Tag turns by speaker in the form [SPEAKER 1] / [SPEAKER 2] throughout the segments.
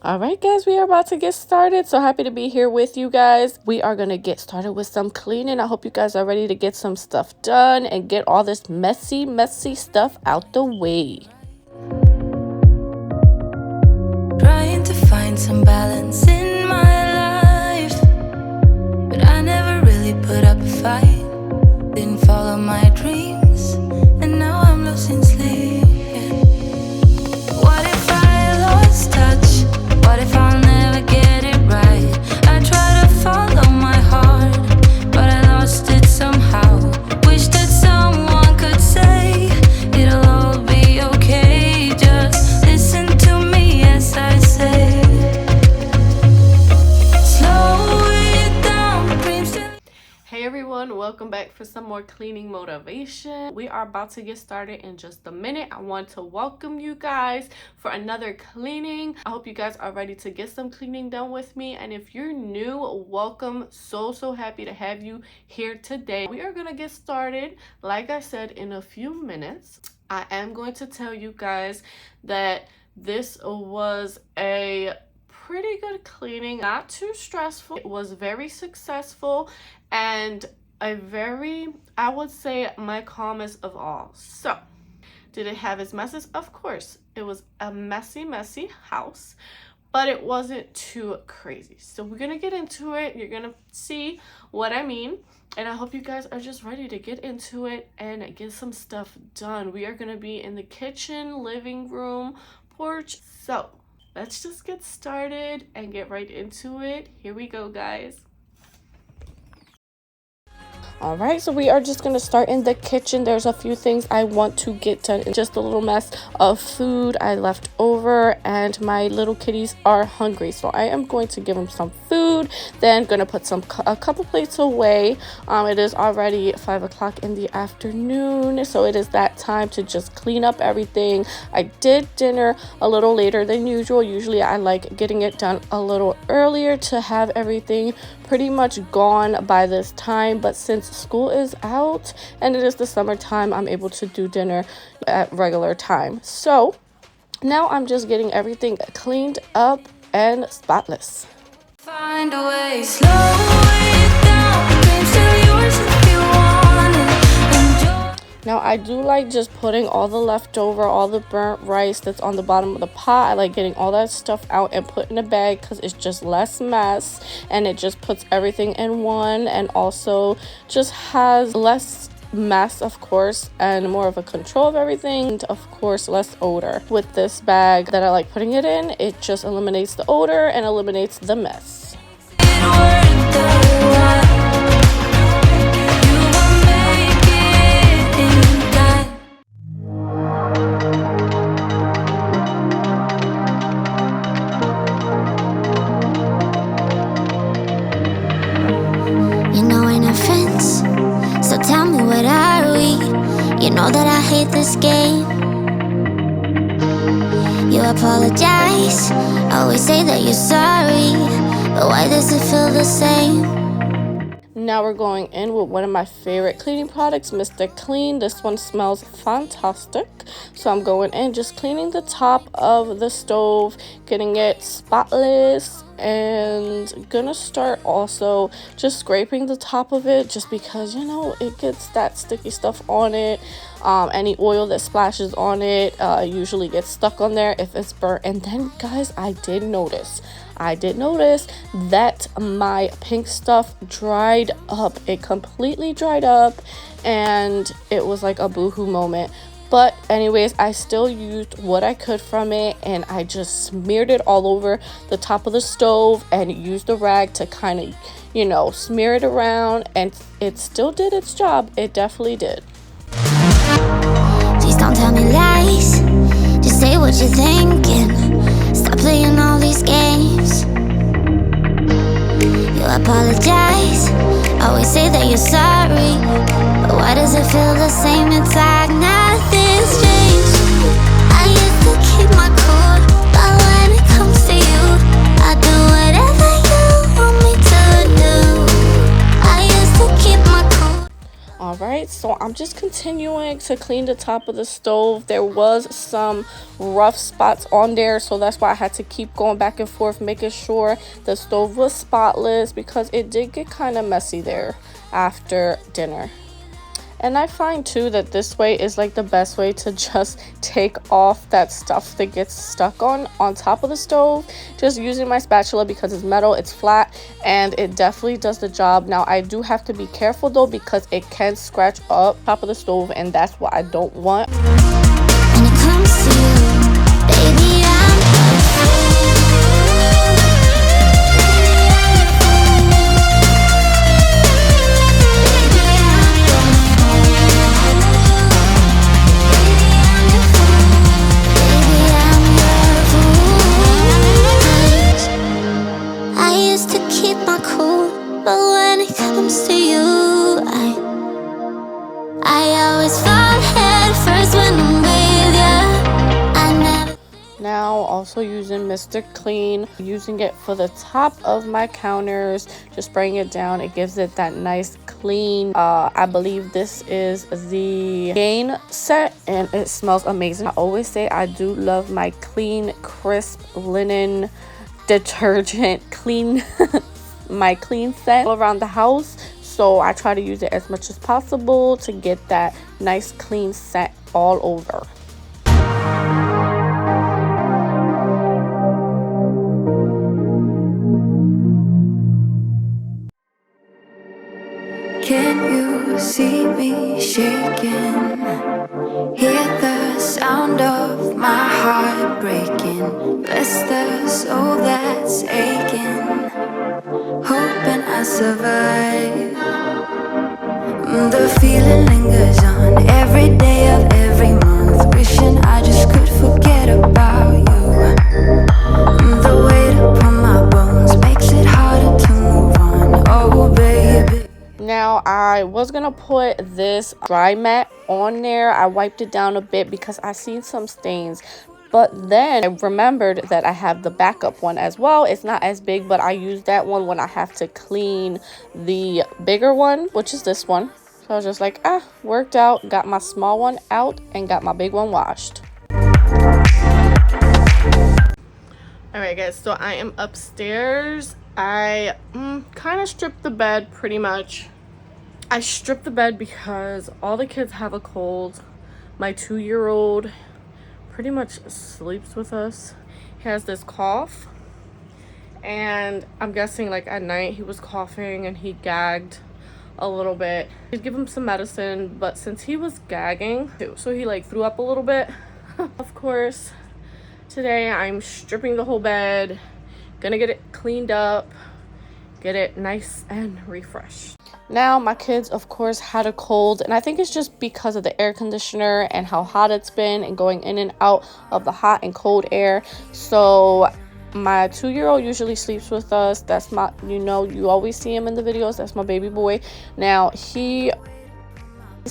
[SPEAKER 1] All right, guys, we are about to get started. So happy to be here with you guys. We are going to get started with some cleaning. I hope you guys are ready to get some stuff done and get all this messy stuff out the way.
[SPEAKER 2] Trying to find some balance in my life, but I never really put up a fight. Didn't follow my dreams, and now I'm losing sleep. What if I lost touch? What if I'll never get it right? I try to follow my heart, but I lost it somehow. Wish that someone could say it'll all be okay. Just listen to me as I say, slow it down, dreams still.
[SPEAKER 1] Hey everyone, welcome back for some more cleaning motivation. We are about to get started in just a minute. I want to welcome you guys for another cleaning. I hope you guys are ready to get some cleaning done with me. And if you're new, welcome. So happy to have you here today. We are gonna get started, like I said, in a few minutes. I am going to tell you guys that this was a pretty good cleaning, not too stressful. It was very successful and I would say my calmest of all. So did it have its messes? Of course. It was a messy house, but it wasn't too crazy. So we're gonna get into it. You're gonna see what I mean, and I hope you guys are just ready to get into it and get some stuff done. We are gonna be in the kitchen, living room, porch. So let's just get started and get right into it. Here we go, guys. All right, so we are just going to start in the kitchen. There's a few things I want to get done. Just a little mess of food I left over, and my little kitties are hungry. So I am going to give them some food, then going to put a couple plates away. It is already 5 o'clock in the afternoon, so it is that time to just clean up everything. I did dinner a little later than usual. Usually I like getting it done a little earlier to have everything pretty much gone by this time, but since school is out and it is the summertime, I'm able to do dinner at regular time. So now I'm just getting everything cleaned up and spotless.
[SPEAKER 2] Find a way, slow it down, dreams still yours if you want it. Enjoy.
[SPEAKER 1] Now I do like just putting all the leftover, all the burnt rice that's on the bottom of the pot. I like getting all that stuff out and put in a bag because it's just less mess and it just puts everything in one, and also just has less mess, of course, and more of a control of everything, and of course less odor. With this bag that I like putting it in, it just eliminates the odor and eliminates the mess.
[SPEAKER 2] It worth the while. You will make it in time. You know ain't no friends, so tell me what are we? You know that I hate this game. You apologize, always say that you're sorry, but why does it feel the same?
[SPEAKER 1] Now we're going in with one of my favorite cleaning products, Mr. Clean. This one smells fantastic. So I'm going in, just cleaning the top of the stove, getting it spotless, and gonna start also just scraping the top of it, just because, you know, it gets that sticky stuff on it. Any oil that splashes on it usually gets stuck on there if it's burnt. And then, guys, I did notice that my pink stuff dried up. It completely dried up, and it was like a boohoo moment. But anyways, I still used what I could from it, and I just smeared it all over the top of the stove and used a rag to kind of, you know, smear it around, and it still did its job. It definitely did.
[SPEAKER 2] Please don't tell me lies, just say what you're thinking. Stop playing all these games. You apologize, always say that you're sorry, but why does it feel the same? It's like nothing's changed. I used to keep my cool, but when it comes to you, I do whatever you want me to do. I used to keep my cool.
[SPEAKER 1] All right, So I'm just continuing to clean the top of the stove. There was some rough spots on there, so that's why I had to keep going back and forth, making sure the stove was spotless, because it did get kind of messy there after dinner. And I find too that this way is like the best way to just take off that stuff that gets stuck on top of the stove. Just using my spatula, because it's metal, it's flat, and it definitely does the job. Now I do have to be careful though, because it can scratch up top of the stove, and that's what I don't want.
[SPEAKER 2] When it comes to you, baby, I used to keep my cool, but when it comes to you, I always fall head first when I'm with ya. I never.
[SPEAKER 1] Now also using Mr. Clean, using it for the top of my counters, just spraying it down. It gives it that nice clean. I believe this is the Gain set, and it smells amazing. I always say I do love my clean, crisp linen detergent clean my clean set all around the house, so I try to use it as much as possible to get that nice clean scent all over.
[SPEAKER 2] Can you see me shaking? Hear the sound of my heart breaking. Bless the soul that's aching, hoping I survive. The feeling lingers on every day of every month, wishing I just could forget about you. The weight upon my bones makes it harder to move on. Oh baby.
[SPEAKER 1] Now I was gonna put this dry mat on there. I wiped it down a bit because I seen some stains, but then I remembered that I have the backup one as well. It's not as big, but I use that one when I have to clean the bigger one, which is this one. So I was just like, worked out, got my small one out and got my big one washed. Alright guys, so I am upstairs. I kind of stripped the bed pretty much. I stripped the bed because all the kids have a cold. My 2-year-old pretty much sleeps with us. He has this cough, and I'm guessing like at night he was coughing and he gagged a little bit. I'd give him some medicine, but since he was gagging too, so he like threw up a little bit. Of course, today I'm stripping the whole bed, gonna get it cleaned up, get it nice and refreshed. Now my kids of course had a cold, and I think it's just because of the air conditioner and how hot it's been and going in and out of the hot and cold air. So my 2-year-old usually sleeps with us. That's my, you always see him in the videos. That's my baby boy. Now he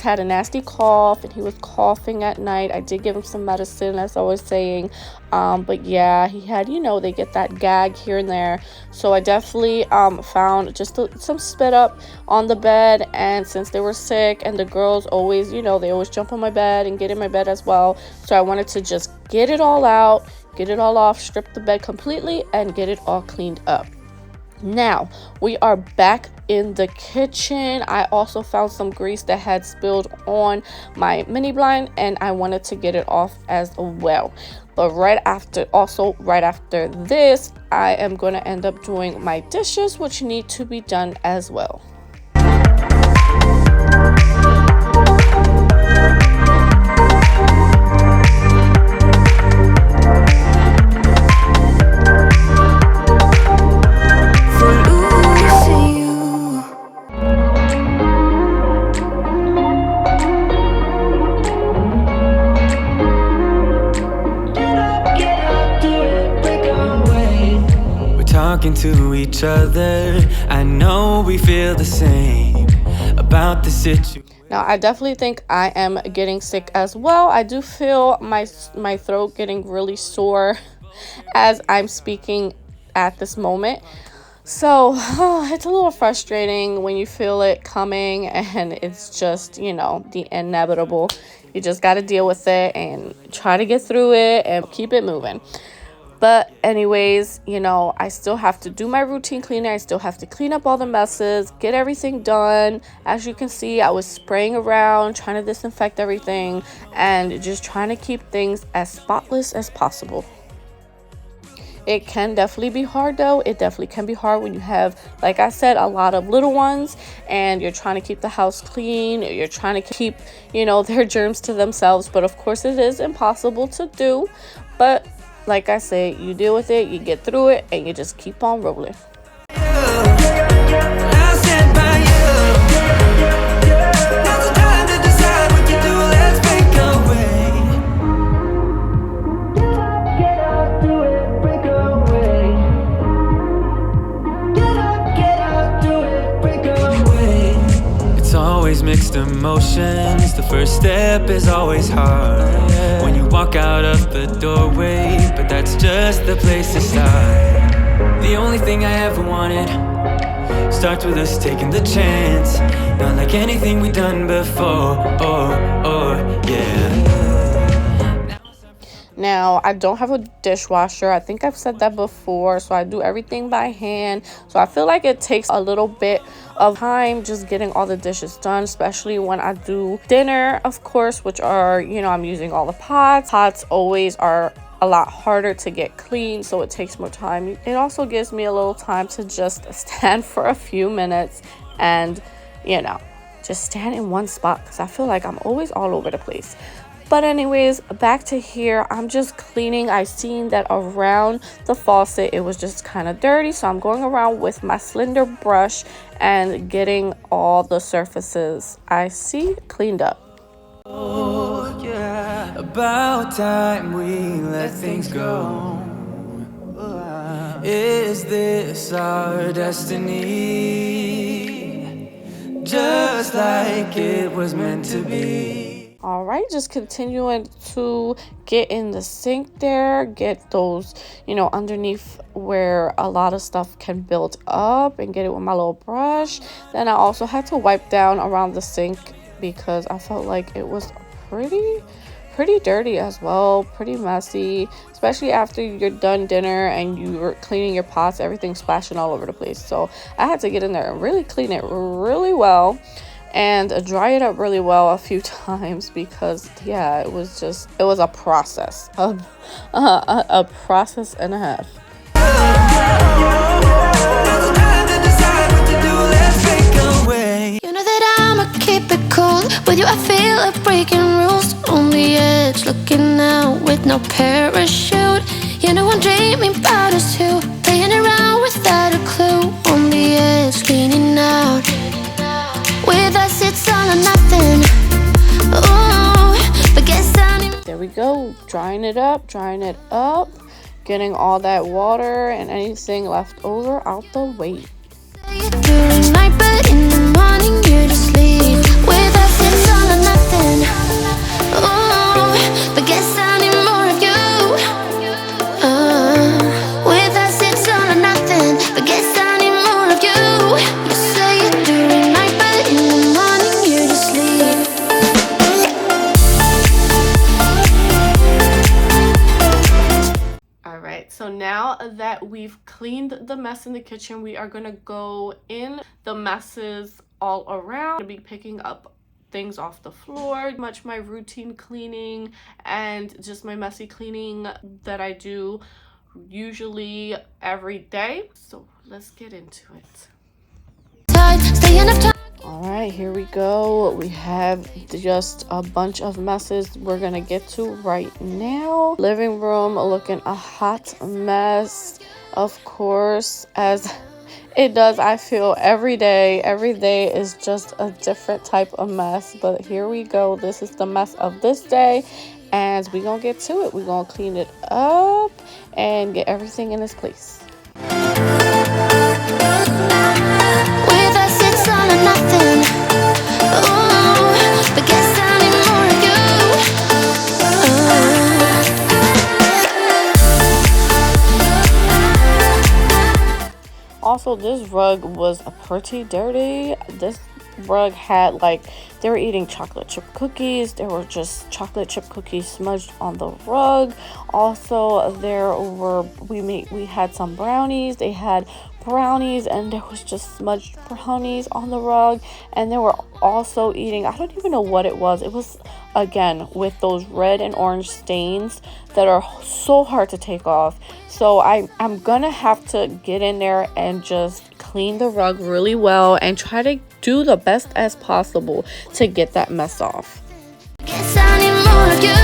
[SPEAKER 1] had a nasty cough and he was coughing at night. I did give him some medicine, as I was saying, but yeah, he had, they get that gag here and there. So I definitely found just some spit up on the bed, and since they were sick and the girls always, they always jump on my bed and get in my bed as well, so I wanted to just get it all out, get it all off, strip the bed completely and get it all cleaned up. Now we are back in the kitchen. I also found some grease that had spilled on my mini blind, and I wanted to get it off as well. But right after this, I am going to end up doing my dishes, which need to be done as well.
[SPEAKER 3] To each other, I know we feel the same about the situation.
[SPEAKER 1] Now I definitely think I am getting sick as well. I do feel my throat getting really sore as I'm speaking at this moment. So it's a little frustrating when you feel it coming and it's just, you know, the inevitable. You just got to deal with it and try to get through it and keep it moving. But anyways, you know, I still have to do my routine cleaning. I still have to clean up all the messes, get everything done. As you can see, I was spraying around, trying to disinfect everything, and just trying to keep things as spotless as possible. It can definitely be hard though. It definitely can be hard when you have, like I said, a lot of little ones and you're trying to keep the house clean. You're trying to keep, you know, their germs to themselves. But of course it is impossible to do. But like I say, you deal with it, you get through it, and you just keep on rolling.
[SPEAKER 3] Mixed emotions. The first step is always hard when you walk out of the doorway, but that's just the place to start. The only thing I ever wanted starts with us taking the chance, not like anything we've done before. Yeah.
[SPEAKER 1] Now, I don't have a dishwasher. I think I've said that before. So I do everything by hand. So I feel like it takes a little bit of time just getting all the dishes done, especially when I do dinner, of course, which are, you know, I'm using all the pots. Pots always are a lot harder to get clean, so it takes more time. It also gives me a little time to just stand for a few minutes and, you know, just stand in one spot because I feel like I'm always all over the place. But anyways, back to here. I'm just cleaning. I seen that around the faucet it was just kind of dirty, so I'm going around with my slender brush and getting all the surfaces I see cleaned up.
[SPEAKER 3] Oh yeah, about time we let things go. Is this our destiny? Just like it was meant to be.
[SPEAKER 1] All right, just continuing to get in the sink there, get those, you know, underneath where a lot of stuff can build up, and get it with my little brush. Then I also had to wipe down around the sink because I felt like it was pretty dirty as well, pretty messy, especially after you're done dinner and you're cleaning your pots, everything's splashing all over the place. So I had to get in there and really clean it really well and dry it up really well a few times because yeah, it was a process, a process and a half.
[SPEAKER 2] You know that I'ma keep it cool. With you I feel like breaking rules. On the edge, looking out with no parachute. You know I'm dreaming about us two, playing around without a clue. On the edge, leaning out. With us it's all or nothing. Ooh, but guess
[SPEAKER 1] there we go, drying it up, getting all that water and anything left over out the way.
[SPEAKER 2] during night, but in the morning you just leave. With us it's all or nothing. Ooh, but guess I need more of you. With us it's all or nothing, but guess I need more of you. You say it during night, but in the morning you just leave.
[SPEAKER 1] All right, so now that we've cleaned the mess in the kitchen, we are gonna go in the messes all around. I'll be picking up things off the floor, much my routine cleaning and just my messy cleaning that I do usually every day. So let's get into it. All right, here we go. We have just a bunch of messes we're gonna get to right now. Living room looking a hot mess, of course, as it does. I feel every day is just a different type of mess. But here we go. This is the mess of this day, and we're gonna get to it. We're gonna clean it up and get everything in its place.
[SPEAKER 2] With us it's all or nothing. Ooh, but guess I need more of you.
[SPEAKER 1] also this rug was pretty dirty. This rug had like, they were eating chocolate chip cookies. There were just chocolate chip cookies smudged on the rug. Also we had some brownies. They had brownies and there was just smudged brownies on the rug, and they were also eating, I don't even know what it was. It was, again, with those red and orange stains that are so hard to take off. So I'm gonna have to get in there and just clean the rug really well and try to do the best as possible to get that mess off.
[SPEAKER 2] Guess I need more of you.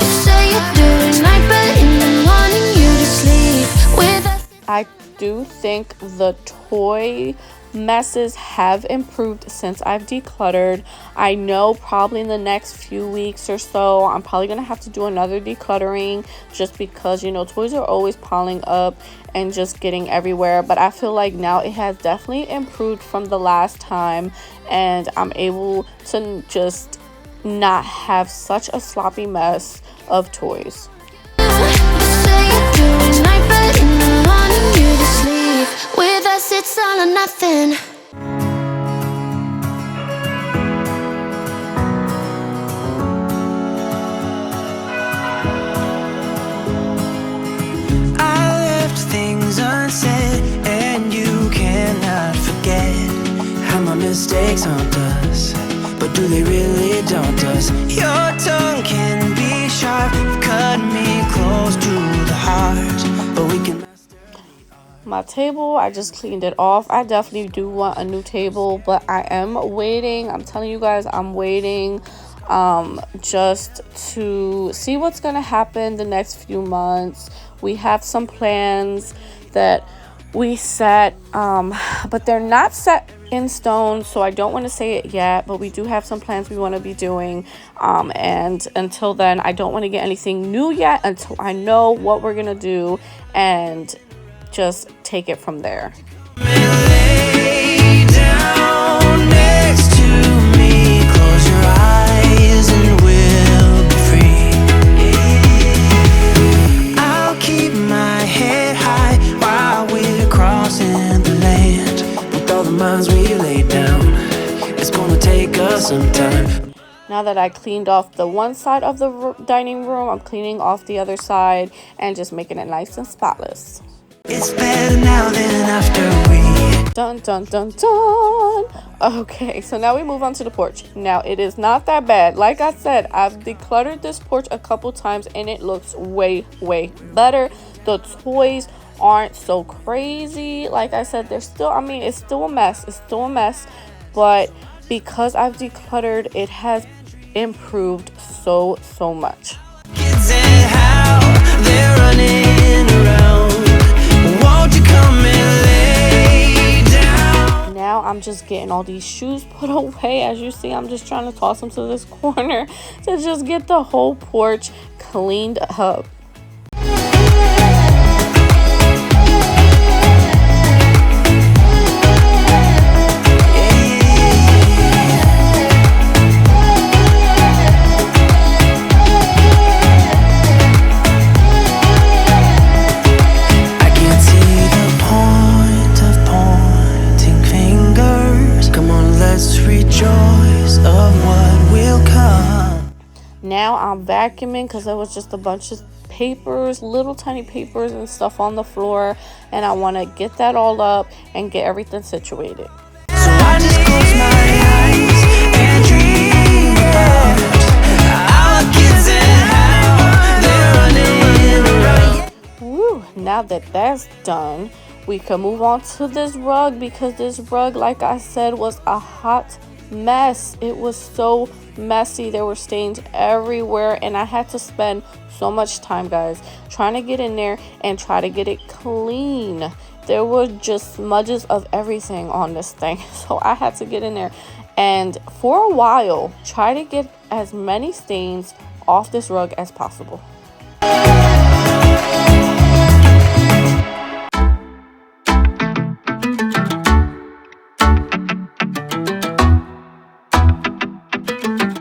[SPEAKER 2] You say you do it night, but in the morning you just sleep with us.
[SPEAKER 1] I do think the toy messes have improved since I've decluttered. I know probably in the next few weeks or so I'm probably gonna have to do another decluttering, just because, you know, toys are always piling up and just getting everywhere. But I feel like now it has definitely improved from the last time, and I'm able to just not have such a sloppy mess of toys.
[SPEAKER 2] With us it's all or nothing.
[SPEAKER 3] I left things unsaid, and you cannot forget how my mistakes haunt us, but do they really daunt us? Your tongue can be sharp, cut me close to the heart, but we can.
[SPEAKER 1] My table, I just cleaned it off. I definitely do want a new table, but I am waiting. I'm telling you guys, I'm waiting just to see what's gonna happen the next few months. We have some plans that we set, but they're not set in stone, so I don't want to say it yet, but we do have some plans we want to be doing, and until then I don't want to get anything new yet until I know what we're gonna do and just take it from there.
[SPEAKER 3] Lay down next to me, close your eyes and we'll be free. I'll keep my head high while we're crossing the land. With all the minds we laid down, it's gonna take us some time.
[SPEAKER 1] Now that I cleaned off the one side of the dining room, I'm cleaning off the other side and just making it nice and spotless.
[SPEAKER 3] It's better now than after we.
[SPEAKER 1] Dun dun dun dun. Okay, so now we move on to the porch. Now it is not that bad. Like I said, I've decluttered this porch a couple times and it looks way better. The toys aren't so crazy. Like I said, they're still, I mean, it's still a mess. It's still a mess, but because I've decluttered, it has improved so much.
[SPEAKER 3] Kids and how they're running around. Won't you come and lay down?
[SPEAKER 1] Now I'm just getting all these shoes put away. As you see, I'm just trying to toss them to this corner to just get the whole porch cleaned up. Now I'm vacuuming because there was just a bunch of papers, little tiny papers and stuff on the floor, and I want to get that all up and get everything situated.
[SPEAKER 3] So I just close my eyes and dream about our kids and how they're running around.
[SPEAKER 1] Woo, now that that's done, we can move on to this rug, because this rug, like I said, was a hot mess. It was so messy. There were stains everywhere, and I had to spend so much time, guys, trying to get in there and try to get it clean. There were just smudges of everything on this thing, so I had to get in there and for a while try to get as many stains off this rug as possible.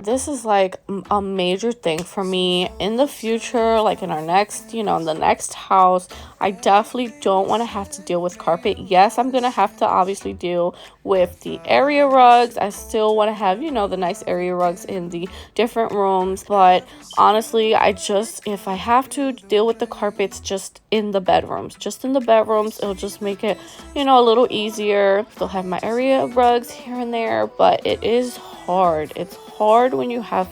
[SPEAKER 1] This is is like a major thing for me in the future, like in our next, in the next house. I definitely don't want to have to deal with carpet. Yes, I'm gonna have to obviously deal with the area rugs. I still want to have, the nice area rugs in the different rooms, but honestly, if I have to deal with the carpets just in the bedrooms, it'll just make it, a little easier. Still have my area rugs here and there, but it is hard. It's hard when you have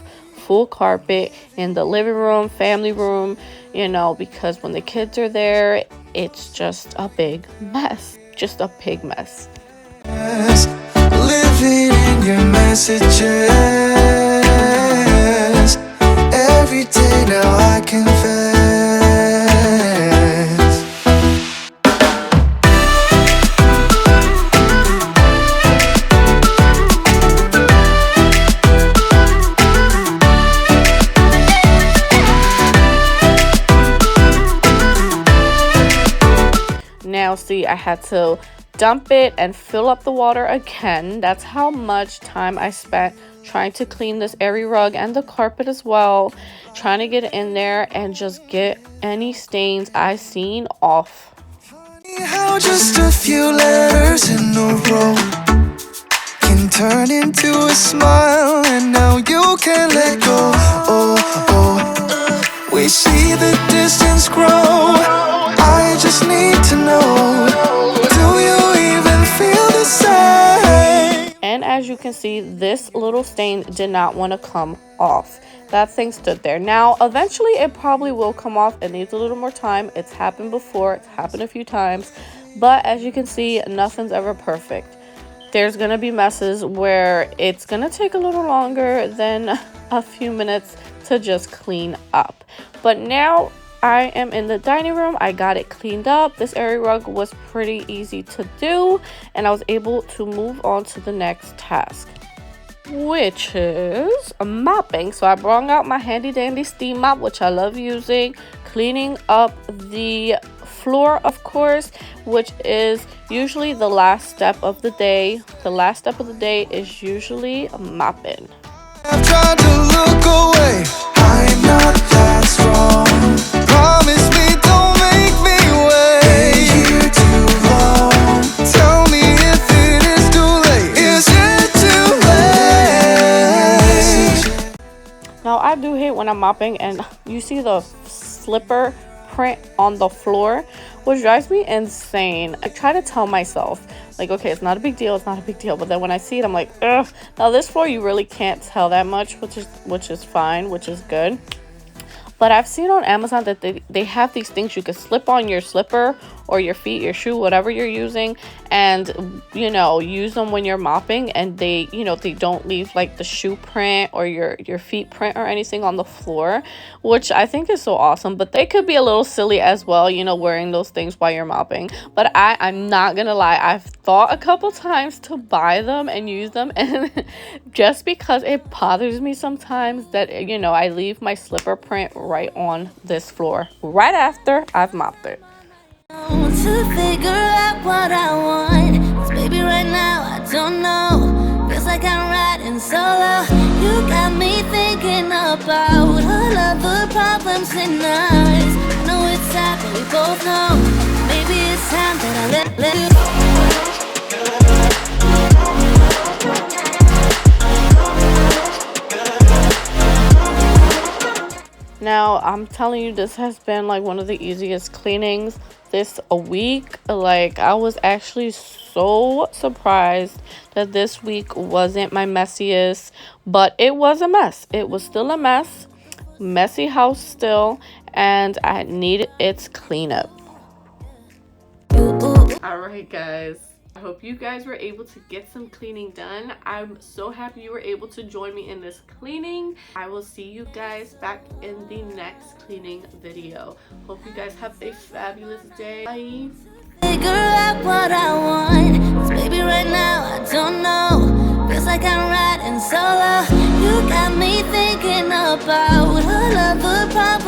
[SPEAKER 1] full carpet in the living room, family room, because when the kids are there, it's just a big mess.
[SPEAKER 2] Living in your messages every day now, I confess.
[SPEAKER 1] Now, see, I had to dump it and fill up the water again. That's how much time I spent trying to clean this area rug and the carpet as well, trying to get in there and just get any stains I seen off.
[SPEAKER 2] How just a few letters in a row can turn into a smile, and now you can't let go. We see the distance grow. I just need to know, do you even feel the same?
[SPEAKER 1] And as you can see, this little stain did not want to come off. That thing stood there. Now, eventually it probably will come off. It needs a little more time. It's happened before. It's happened a few times. But as you can see, nothing's ever perfect. There's going to be messes where it's going to take a little longer than a few minutes to just clean up. But now I am in the dining room. I got it cleaned up. This area rug was pretty easy to do, and I was able to move on to the next task, which is mopping. So I brought out my handy dandy steam mop, which I love using, cleaning up the floor, of course, which is usually the last step of the day. The last step of the day is usually mopping.
[SPEAKER 2] I've tried to look away, I'm not that strong. Promise me don't make me wait here too long. Tell me if it is too late. Is it too late?
[SPEAKER 1] Now, I do hate when I'm mopping and you see the slipper print on the floor, which drives me insane. I try to tell myself, like, okay, it's not a big deal, but then when I see it, I'm like, ugh. Now this floor you really can't tell that much, which is fine, which is good. But I've seen on Amazon that they have these things you can slip on your slipper or your feet, your shoe, whatever you're using, and use them when you're mopping, and they don't leave like the shoe print or your feet print or anything on the floor, which I think is so awesome. But they could be a little silly as well, wearing those things while you're mopping. But I'm not gonna lie, I've thought a couple times to buy them and use them, and just because it bothers me sometimes that I leave my slipper print right on this floor right after I've mopped it.
[SPEAKER 2] To figure out what I want, 'cause baby right now I don't know. Feels like I'm riding solo. You got me thinking about all of the problems in us. I know it's sad, but we both know maybe it's time that I let you go.
[SPEAKER 1] Now, I'm telling you, this has been like one of the easiest cleanings this week. Like, I was actually so surprised that this week wasn't my messiest, but it was a mess. It was still a mess. Messy house still, and I needed its cleanup. All right, guys. I hope you guys were able to get some cleaning done. I'm so happy you were able to join me in this cleaning. I will see you guys back in the next cleaning video. Hope you guys have a fabulous day. Bye.
[SPEAKER 2] Figure out what I want, 'cause baby right now I don't know. Feels like I'm riding solo. You got me thinking about all of the problems.